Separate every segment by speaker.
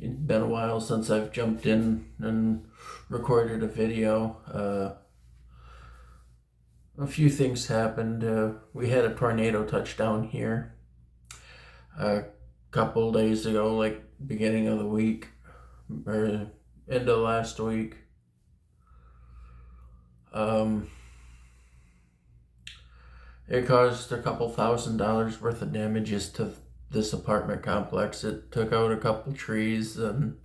Speaker 1: It's been a while since I've jumped in and recorded a video. A few things happened. We had a tornado touchdown here a couple days ago, like beginning of the week or end of last week. Um, it caused a couple $1,000s worth of damages to this apartment complex. It took out a couple trees and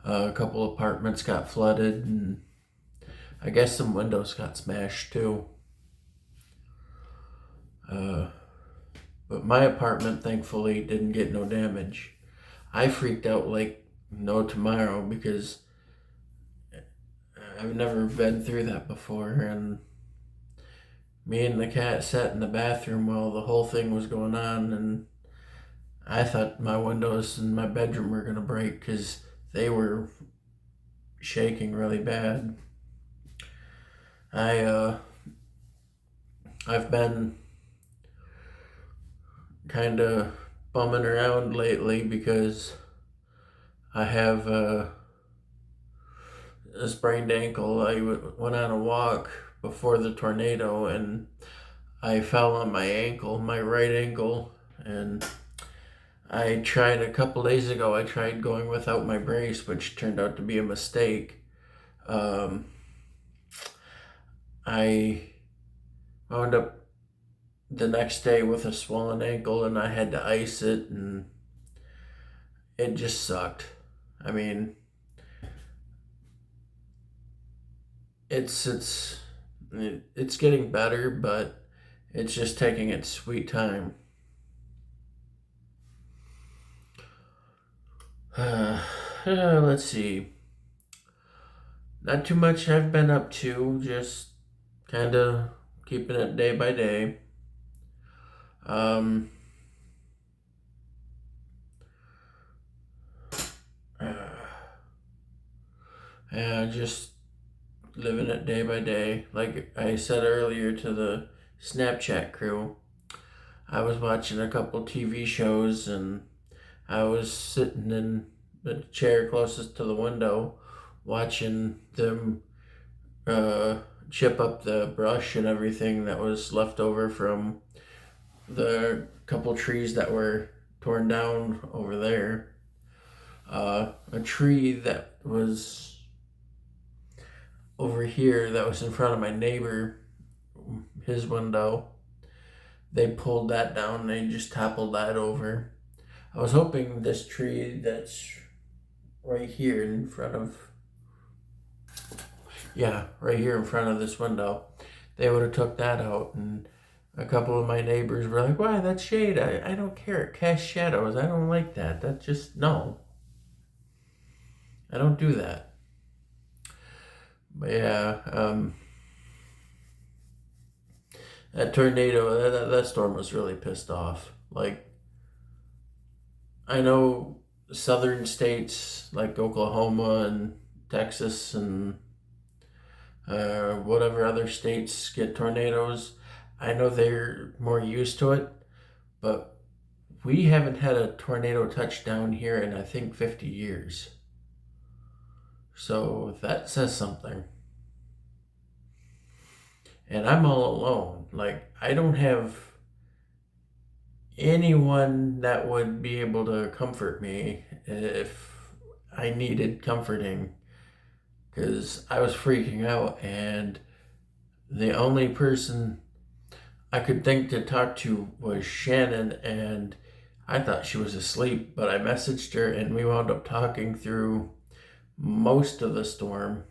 Speaker 1: a couple apartments got flooded, and I guess some windows got smashed too. But my apartment thankfully didn't get no damage. I freaked out like no tomorrow because I've never been through that before, and me and the cat sat in the bathroom while the whole thing was going on, and I thought my windows in my bedroom were gonna break because they were shaking really bad. I've been kind of bumming around lately because I have a sprained ankle. I went on a walk before the tornado and I fell on my ankle, my right ankle, and I tried a couple days ago, I tried going without my brace, which turned out to be a mistake. Um, I wound up the next day with a swollen ankle and I had to ice it, and it just sucked. I mean, it's it's getting better, but it's just taking its sweet time. Let's see. Not too much I've been up to, just kind of keeping it day by day. Um, uh, yeah, just living it day by day. Like I said earlier to the Snapchat crew, I was watching a couple TV shows and I was sitting in the chair closest to the window watching them chip up the brush and everything that was left over from the couple trees that were torn down over there. A tree that was over here that was in front of my neighbor, his window, they pulled that down, they just toppled that over. I was hoping this tree that's right here in front of, right here in front of this window, they would have took that out. And a couple of my neighbors were like, why, that's shade. I don't care. It casts shadows. I don't like that. That just, no. I don't do that. But yeah, that tornado, that storm was really pissed off. Like, I know southern states like Oklahoma and Texas and whatever other states get tornadoes. I know they're more used to it, but we haven't had a tornado touchdown here in I think 50 years. So that says something. And I'm all alone. Like, I don't have anyone that would be able to comfort me if I needed comforting, because I was freaking out, and the only person I could think to talk to was Shannon, and I thought she was asleep, but I messaged her and we wound up talking through most of the storm.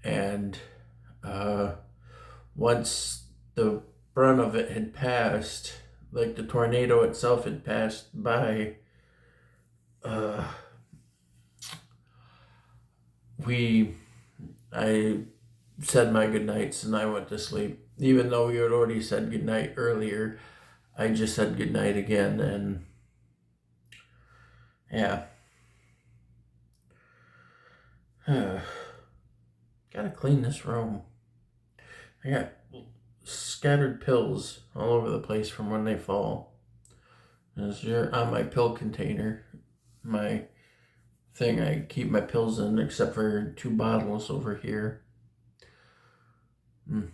Speaker 1: And once the brunt of it had passed, like the tornado itself had passed by, I said my goodnights and I went to sleep. Even though we had already said goodnight earlier, I just said goodnight again, and yeah. Gotta clean this room. I got scattered pills all over the place from when they fall. As you're on my pill container, my thing I keep my pills in, except for 2 bottles over here. But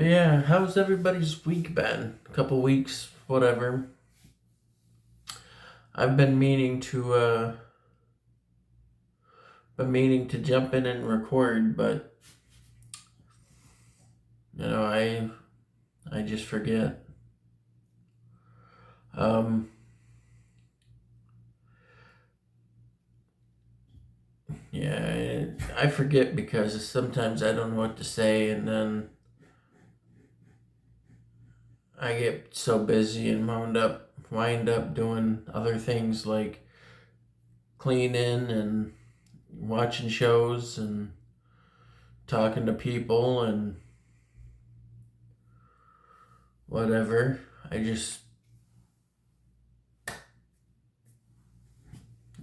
Speaker 1: yeah, how's everybody's week been? A couple weeks, whatever. I've been meaning to jump in and record, but I just forget. Yeah, I forget because sometimes I don't know what to say, and then I get so busy and wind up doing other things like cleaning and watching shows and talking to people and whatever.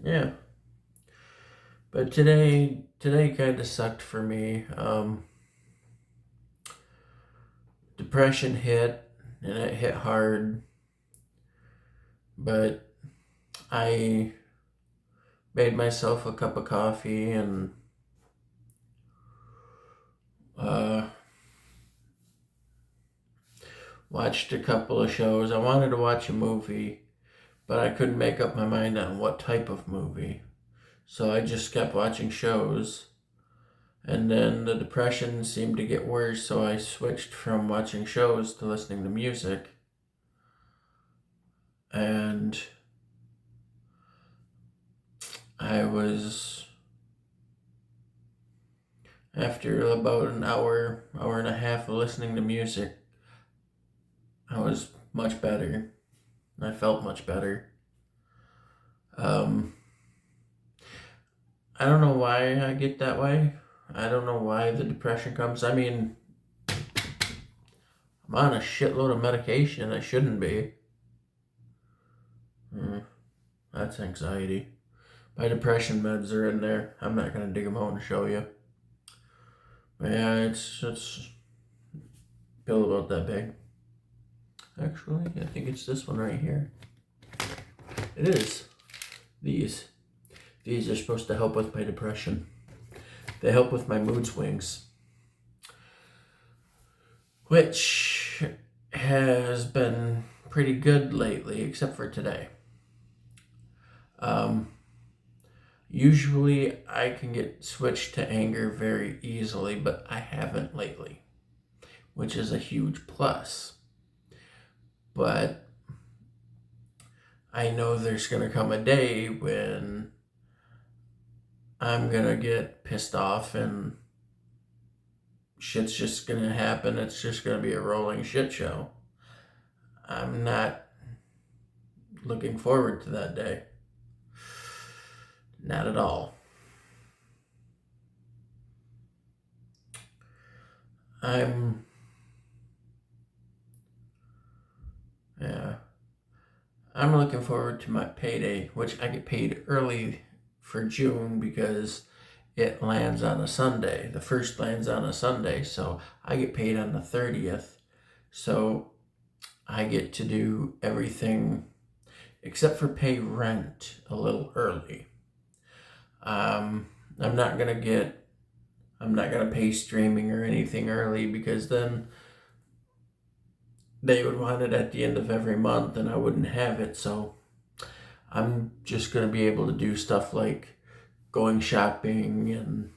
Speaker 1: Yeah. But today kind of sucked for me. Depression hit, and it hit hard. But I made myself a cup of coffee and watched a couple of shows. I wanted to watch a movie, but I couldn't make up my mind on what type of movie. So I just kept watching shows. And then the depression seemed to get worse, so I switched from watching shows to listening to music. And after about an hour and a half of listening to music, I was much better. I felt much better. I don't know why I get that way. I don't know why the depression comes. I mean, I'm on a shitload of medication. I shouldn't be. That's anxiety. My depression meds are in there. I'm not going to dig them out and show you. But yeah, it's a pill about that big. Actually, I think it's this one right here. It is. These are supposed to help with my depression. They help with my mood swings, which has been pretty good lately, except for today. Usually I can get switched to anger very easily, but I haven't lately, which is a huge plus. But I know there's going to come a day when I'm going to get pissed off and shit's just going to happen. It's just going to be a rolling shit show. I'm not looking forward to that day. Not at all. I'm looking forward to my payday, which I get paid early for June because it lands on a Sunday. The first lands on a Sunday, so I get paid on the 30th. So I get to do everything except for pay rent a little early. I'm not gonna pay streaming or anything early because then they would want it at the end of every month and I wouldn't have it. So I'm just gonna be able to do stuff like going shopping and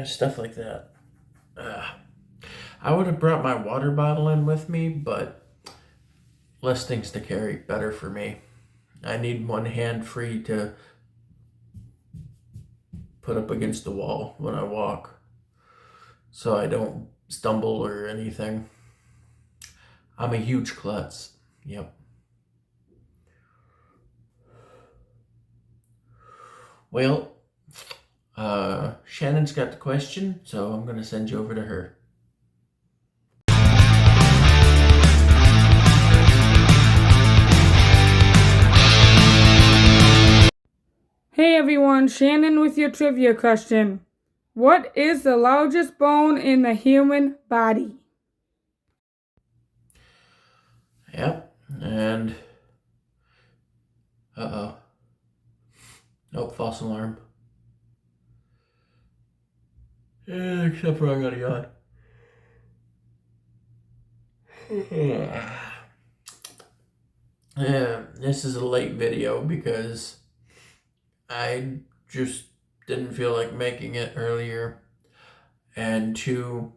Speaker 1: stuff like that. I would have brought my water bottle in with me, but less things to carry, better for me. I need one hand free to put up against the wall when I walk so I don't stumble or anything. I'm a huge klutz. Yep. Well, Shannon's got the question, so I'm going to send you over to her.
Speaker 2: Hey everyone, Shannon with your trivia question. What is the largest bone in the human body?
Speaker 1: Yep. And nope, false alarm. Except for I got a yawn. Yeah, this is a late video because I just didn't feel like making it earlier. And two,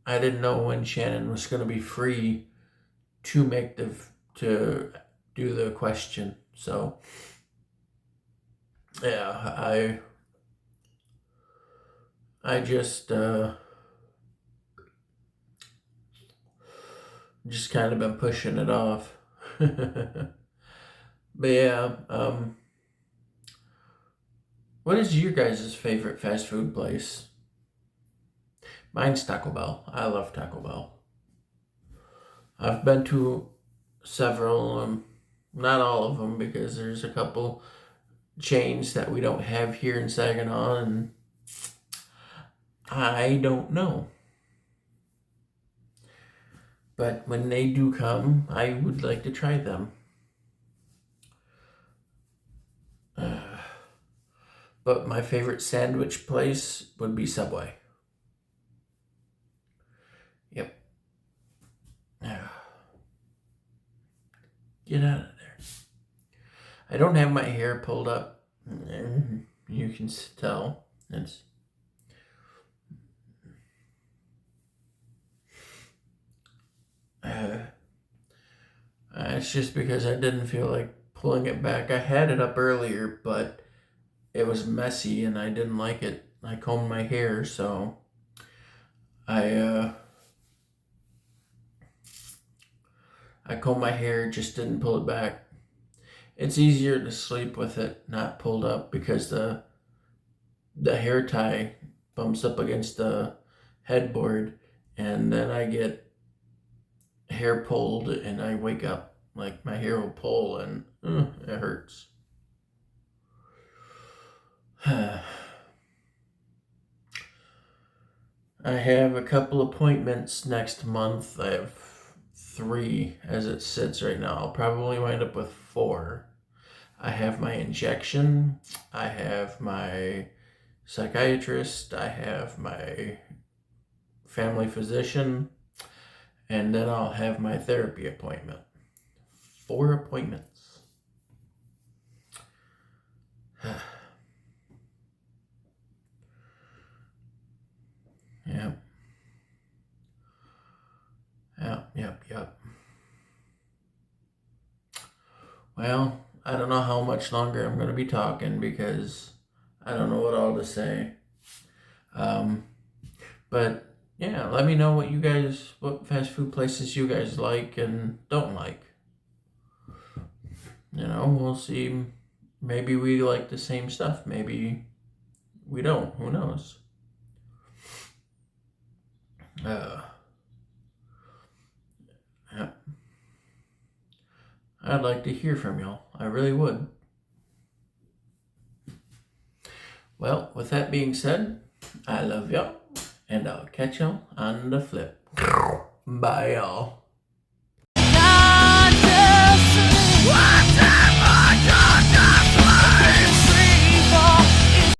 Speaker 1: I didn't know when Shannon was going to be free to to do the question. So yeah, I just kind of been pushing it off. But yeah, what is your guys' favorite fast food place? Mine's Taco Bell. I love Taco Bell. I've been to several, not all of them, because there's a couple chains that we don't have here in Saginaw, and I don't know. But when they do come, I would like to try them. But my favorite sandwich place would be Subway. Yep. Get out of there. I don't have my hair pulled up. You can tell. It's just because I didn't feel like pulling it back. I had it up earlier, but it was messy and I didn't like it. I combed my hair, so I combed my hair, just didn't pull it back. It's easier to sleep with it not pulled up because the hair tie bumps up against the headboard, and then I get hair pulled and I wake up like my hair will pull and it hurts. I have a couple appointments next month. I have 3 as it sits right now. I'll probably wind up with 4. I have my injection, I have my psychiatrist, I have my family physician, and then I'll have my therapy appointment. 4 appointments. Yep. Well, I don't know how much longer I'm going to be talking because I don't know what all to say. But yeah, let me know what fast food places you guys like and don't like. We'll see. Maybe we like the same stuff. Maybe we don't. Who knows? Yeah. I'd like to hear from y'all. I really would. Well, with that being said, I love y'all, and I'll catch y'all on the flip. Bye, y'all.